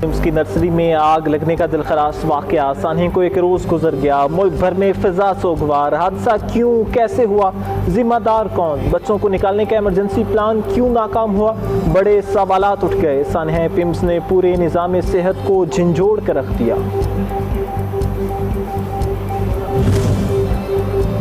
PIMS की nursery में आग लगने का दिलखराश वाक़या, सानहीन को एक रोज़ गुजर गया, मुल्क भर में फिजा सोगवार। हादसा क्यों, कैसे हुआ, जिम्मेदार कौन, बच्चों को निकालने का इमरजेंसी प्लान क्यों नाकाम हुआ, बड़े सवालात उठ गए। सानहीन पिम्स ने पूरे निज़ाम सेहत को झंझोड़ कर रख दिया।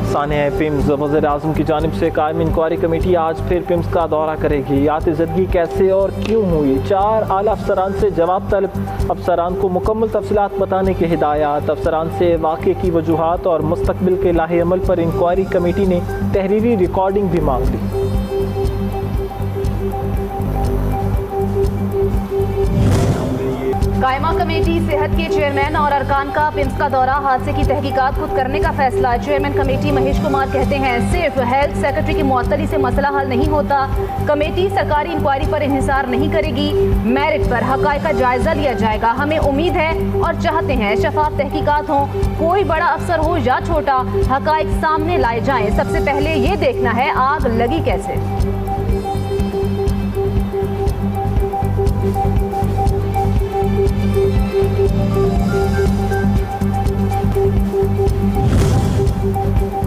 सानहीन पिम्स वज़ीर आज़म की जानिब से कायम इंक्वायरी कमेटी आज फिर पिम्स का दौरा करेगी। आतिशज़दगी कैसे और क्यों हुई, 4 आला अफसरान से जवाब तलब। अफसरान को मुकम्मल तफसीलात बताने की हिदायत। अफसरान से वाक़े की वजूहात और मुस्तक़बिल के लाहे अमल पर इंक्वायरी कमेटी ने तहरीरी रिकॉर्डिंग भी मांग ली। कायमा कमेटी सेहत के चेयरमैन और अरकान का पिम्स का दौरा, हादसे की तहकीकात खुद करने का फैसला। चेयरमैन कमेटी महेश कुमार कहते हैं सिर्फ हेल्थ सेक्रेटरी की मुअत्तली से मसला हल नहीं होता, कमेटी सरकारी इंक्वायरी पर इंहिसार नहीं करेगी, मेरिट पर हक़ाइक़ का जायजा लिया जाएगा। हमें उम्मीद है और चाहते हैं शफाफ तहकीकात हों, कोई बड़ा अफसर हो या छोटा, हक़ाइक़ सामने लाए जाएं। सबसे पहले ये देखना है आग लगी कैसे।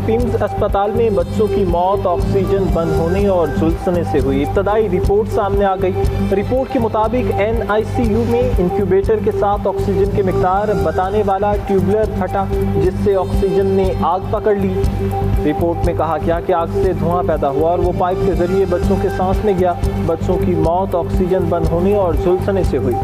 पिम्स अस्पताल में बच्चों की मौत ऑक्सीजन बंद होने और झुलसने से हुई। इब्तदाई रिपोर्ट सामने आ गई। रिपोर्ट के मुताबिक NICU में इंक्यूबेटर के साथ ऑक्सीजन की मिकदार बताने वाला ट्यूबलर फटा, जिससे ऑक्सीजन ने आग पकड़ ली। रिपोर्ट में कहा गया कि आग से धुआं पैदा हुआ और वो पाइप के जरिए बच्चों के सांस में गया। बच्चों की मौत ऑक्सीजन बंद होने और झुलसने से हुई।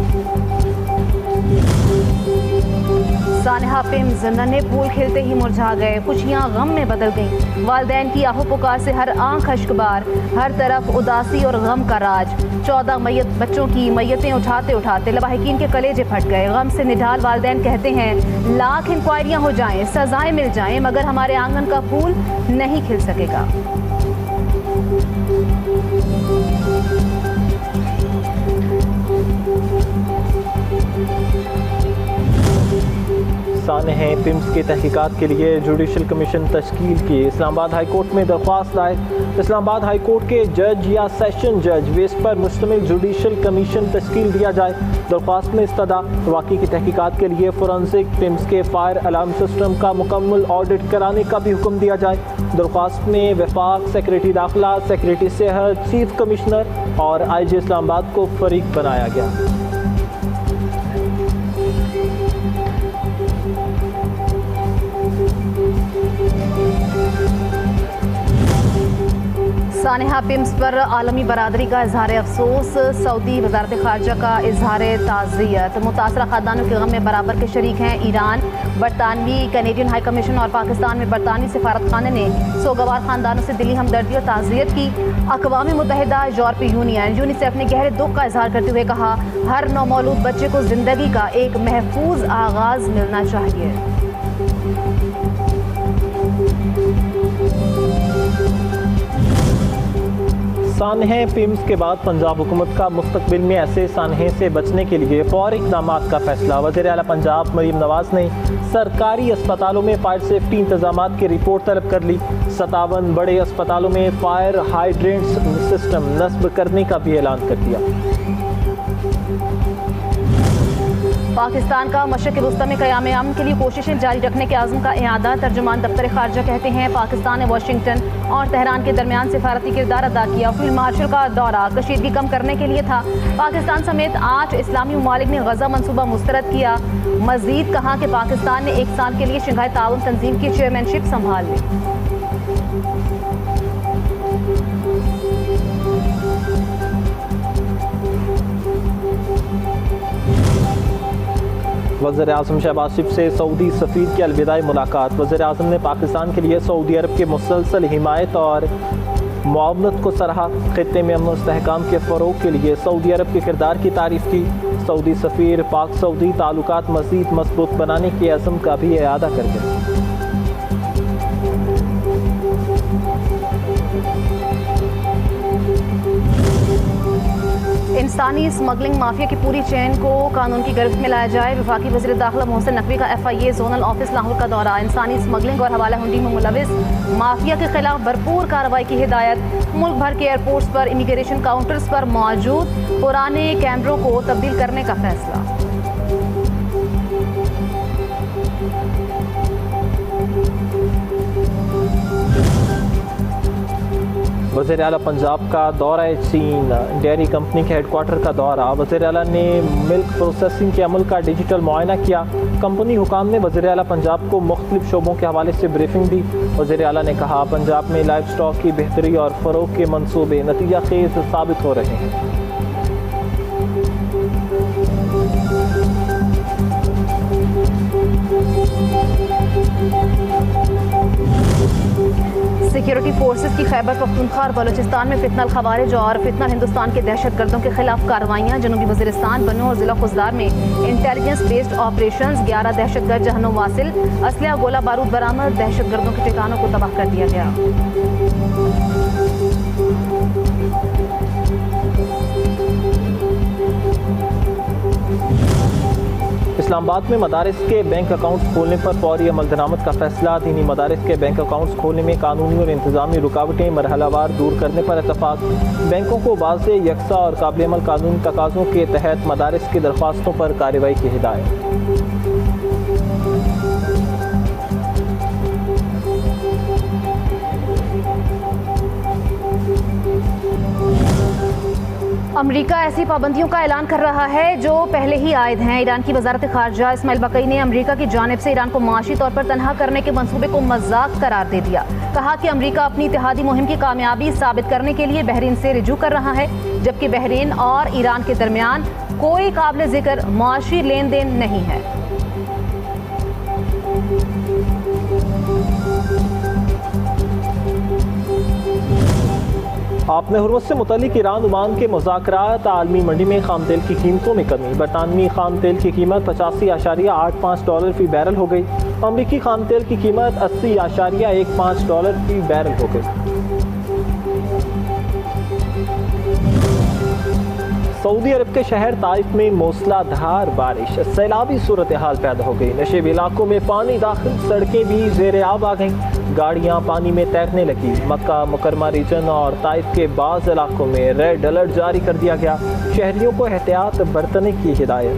सानहा पिम्स नन्हे फूल खिलते ही मुरझा गए, खुशियां गम में बदल गईं। वालिदैन की आहो पुकार से हर आंख अश्कबार, हर तरफ उदासी और गम का राज। 14 बच्चों की मैयतें उठाते उठाते लवाहिकीन के कलेजे फट गए। गम से निढाल वालिदैन कहते हैं लाख इंक्वायरियां हो जाएं, सजाएं मिल जाएं, मगर हमारे आंगन का फूल नहीं खिल सकेगा। सानहीन पिम्स की तहकीकात के लिए जुडिशल कमीशन तश्कील की। इस्लामाबाद हाई कोर्ट में दरख्वास्त दायर। इस्लामाबाद हाई कोर्ट के जज या सेशन जज वेस पर मुश्तमिल जुडिशल कमीशन तश्कील दिया जाए। दरख्वास्त में इस्तदा वाक़े की तहकीकात के लिए फोरेंसिक पिम्स के फायर अलार्म सिस्टम का मुकम्मल ऑडिट कराने का भी हुक्म दिया जाए। दरख्वास्त में वफाक, सेक्रेटरी दाखिला, सेक्रेटरी सेहत, चीफ कमिश्नर और IG इस्लामाबाद को फरीक बनाया गया। सानहा पिम्स पर आलमी बरादरी का इजहार अफसोस। सऊदी वजारत खारजा का इजहार ताज़ियत। मुतासरा खानदानों के गम में बराबर के शरीक हैं ईरान, बरतानवी, कैनेडियन हाई कमीशन और पाकिस्तान में बरतानवी सफारत खाने ने सोगवार खानदानों से दिली हमदर्दी और ताज़ियत की। अक़वाम मुत्तहिदा, यूरोपीय यूनियन, यूनिसेफ ने गहरे दुख का इजहार करते हुए कहा हर नौमौलूद बच्चे को ज़िंदगी का एक महफूज आगाज़ मिलना चाहिए। सानहीन पिम्स के बाद पंजाब हुकूमत का मुस्तकबिल में ऐसे सानहीन से बचने के लिए फौरी इक़दामात का फैसला। वज़ीर आला पंजाब मरीम नवाज़ ने सरकारी अस्पतालों में फायर सेफ्टी इंतजामात की रिपोर्ट तलब कर ली। 57 बड़े अस्पतालों में फायर हाइड्रेंट्स सिस्टम नस्ब करने का भी ऐलान कर दिया। पाकिस्तान का मशरिक़ वस्ता में क़याम अमन के लिए कोशिशें जारी रखने के आज़म का इआदा। तर्जुमान दफ्तर खारजा कहते हैं पाकिस्तान ने वाशिंगटन और तेहरान के दरमियान सिफारती किरदार अदा किया। फील्ड मार्शल का दौरा कशीदगी कम करने के लिए था। पाकिस्तान समेत 8 इस्लामी ममालिक ने गजा मनसूबा मुस्तरद किया। मजीद कहा कि पाकिस्तान ने 1 साल के लिए शंघाई ताउन तंजीम की चेयरमैनशिप संभाल ली। वज़ीर आज़म शहबाज शरीफ से सऊदी सफ़ीर की अलविदाई मुलाकात। वज़ीर आज़म ने पाकिस्तान के लिए सऊदी अरब के मुसलसल हिमायत और मुआवनत को सराहा। ख़ित्ते में अमन इस्तेहकाम के फ़रोग़ के लिए सऊदी अरब के किरदार की तारीफ़ की। सऊदी सफ़ीर पाक सऊदी ताल्लुकात मज़ीद मजबूत बनाने के अज़्म का भी इआदा कर गए। इंसानी स्मगलिंग माफिया की पूरी चेन को कानून की गिरफ्त में लाया जाए। वफाकी वज़ीर दाखिला मोहसिन नकवी का FIA जोनल ऑफिस लाहौर का दौरा। इंसानी स्मगलिंग और हवाला हुंडी में मुलविस माफिया के खिलाफ भरपूर कार्रवाई की हिदायत। मुल्क भर के एयरपोर्ट्स पर इमिग्रेशन काउंटर्स पर मौजूद पुराने कैमरों को तब्दील करने का फैसला। वज़ीर आला पंजाब का दौरा चीन, डेयरी कंपनी के हेडक्वार्टर का दौरा। वज़ीर आला ने मिल्क प्रोसेसिंग के अमल का डिजिटल मुआयना किया। कंपनी हुकाम ने वज़ीर आला पंजाब को मुख्तलिफ शोबों के हवाले से ब्रीफिंग दी। वज़ीर आला ने कहा, पंजाब में लाइव स्टॉक की बेहतरी और फ़रोग के मनसूबे नतीजा खेज साबित हो रहे हैं। सिक्योरिटी फोर्सेस की खैबर पख्तूनख्वा और बलूचिस्तान में फितनल खवारिज और फितनल हिंदुस्तान के दहशतगर्दों के खिलाफ कार्रवाइयाँ। जनूबी वज़ीरिस्तान, बनू और ज़िला खुजदार में इंटेलिजेंस बेस्ड ऑपरेशंस। 11 दहशतगर्द जहन्नुम वासिल, असलहा गोला बारूद बरामद। दहशतगर्दों के ठिकानों को तबाह कर दिया गया। इस्लामाबाद में मदारिस के बैंक अकाउंट्स खोलने पर फौरी अमल दरामद का फैसला। दीनी मदारिस के बैंक अकाउंट्स खोलने में कानूनी और इंतजामी रुकावटें मरहलावार दूर करने पर इत्तफाक। बैंकों को वाज़े, यकसा और काबिल अमल कानूनी तकाज़ों के तहत मदारिस की दरख्वास्तों पर कार्रवाई की हिदायत। अमरीका ऐसी पाबंदियों का ऐलान कर रहा है जो पहले ही आयद हैं। ईरान की वजारत खारजा इस्माइल बकई ने अमरीका की जानिब से ईरान को माशी तौर पर तनहा करने के मंसूबे को मजाक करार दे दिया। कहा कि अमरीका अपनी इत्तेहादी मुहिम की कामयाबी साबित करने के लिए बहरीन से रिजू कर रहा है, जबकि बहरीन और ईरान के दरमियान कोई काबिल जिक्र माशी लेन देन नहीं है। आपने हुर्मत से मुतालिक ईरान ओमान के मुज़ाकरात। आलमी मंडी में खाम तेल की कीमतों में कमी। बरतानवी खाम तेल की कीमत $85.85 फी बैरल हो गई। अमरीकी खाम तेल की कीमत $80.15 फी बैरल हो गई। सऊदी अरब के शहर ताइफ में मूसलाधार बारिश, सैलाबी सूरत हाल पैदा हो गई। नशेब इलाकों में पानी दाखिल, सड़कें भी ज़ेरे आब आ गईं, गाड़ियां पानी में तैरने लगी। मक्का मुकरमा रीजन और ताइफ के बाज़ इलाकों में रेड अलर्ट जारी कर दिया गया। शहरियों को एहतियात बरतने की हिदायत।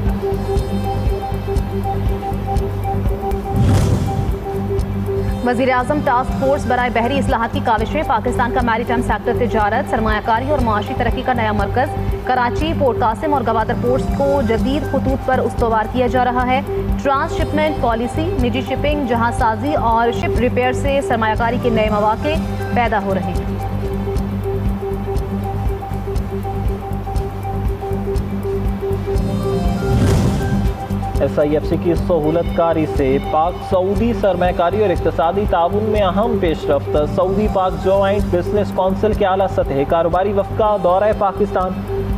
वज़ीर-ए-आज़म टास्क फोर्स बराए बहरी इस्लाहात की काविशें। पाकिस्तान का मैरीटाइम सेक्टर तिजारत, सरमायाकारी और माशी तरक्की का नया मरकज़। कराची, पोर्ट कासिम और गवादर पोर्ट्स को जदीद खतूत पर उस्तवार किया जा रहा है। ट्रांसशिपमेंट पॉलिसी, निजी शिपिंग, जहाज़साजी और शिप रिपेयर से सरमायाकारी के नए मौके पैदा हो रहे हैं। SIFC की सहूलतकारी से पाक सऊदी सरमायाकारी और इक़्तिसादी ताउन में अहम पेशरफ्त। सऊदी पाक जॉइंट बिजनेस कौंसिल के आला सतह कारोबारी वफ़द का दौरा पाकिस्तान।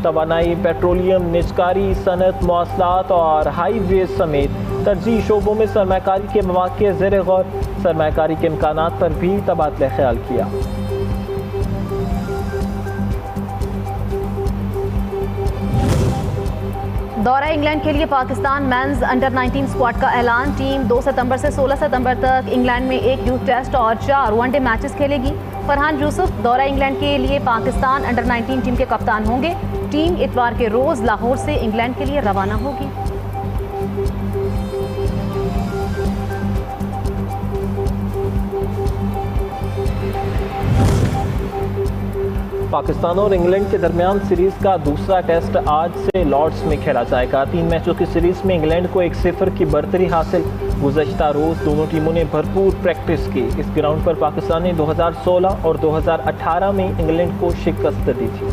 तवानाई, पेट्रोलियम, निजकारी, सनत, मवासलात और हाईवे समेत तरजीही शोबों में सरमायाकारी के मौके ज़ेर गौर। सरमायाकारी के इम्कानात पर भी तबादला ख्याल किया। दौरा इंग्लैंड के लिए पाकिस्तान मेंस अंडर 19 स्क्वाड का ऐलान। टीम 2 सितंबर से 16 सितंबर तक इंग्लैंड में 1 यूथ टेस्ट और 4 वनडे मैचेस खेलेगी। फरहान यूसुफ दौरा इंग्लैंड के लिए पाकिस्तान अंडर 19 टीम के कप्तान होंगे। टीम इतवार के रोज लाहौर से इंग्लैंड के लिए रवाना होगी। पाकिस्तान और इंग्लैंड के दरमियान सीरीज का दूसरा टेस्ट आज से लॉर्ड्स में खेला जाएगा। 3 मैचों की सीरीज में इंग्लैंड को 1-0 की बढ़तरी हासिल। गुज़श्ता रोज़ दोनों टीमों ने भरपूर प्रैक्टिस की। इस ग्राउंड पर पाकिस्तान ने 2016 और 2018 में इंग्लैंड को शिकस्त दी थी।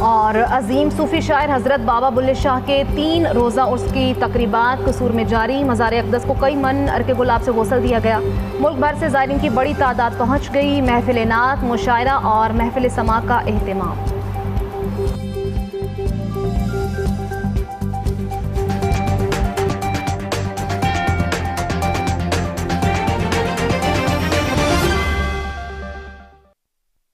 और अजीम सूफी शायर हज़रत बाबा बुल्ले शाह के 3 रोज़ा उर्स की तकरीबात कसूर में जारी। मज़ार अक़दस को कई मन अर्के गुलाब से गौसल दिया गया। मुल्क भर से ज़ायरीन की बड़ी तादाद पहुँच गई। महफिल नात, मुशायरा और महफिल समा का एहतमाम।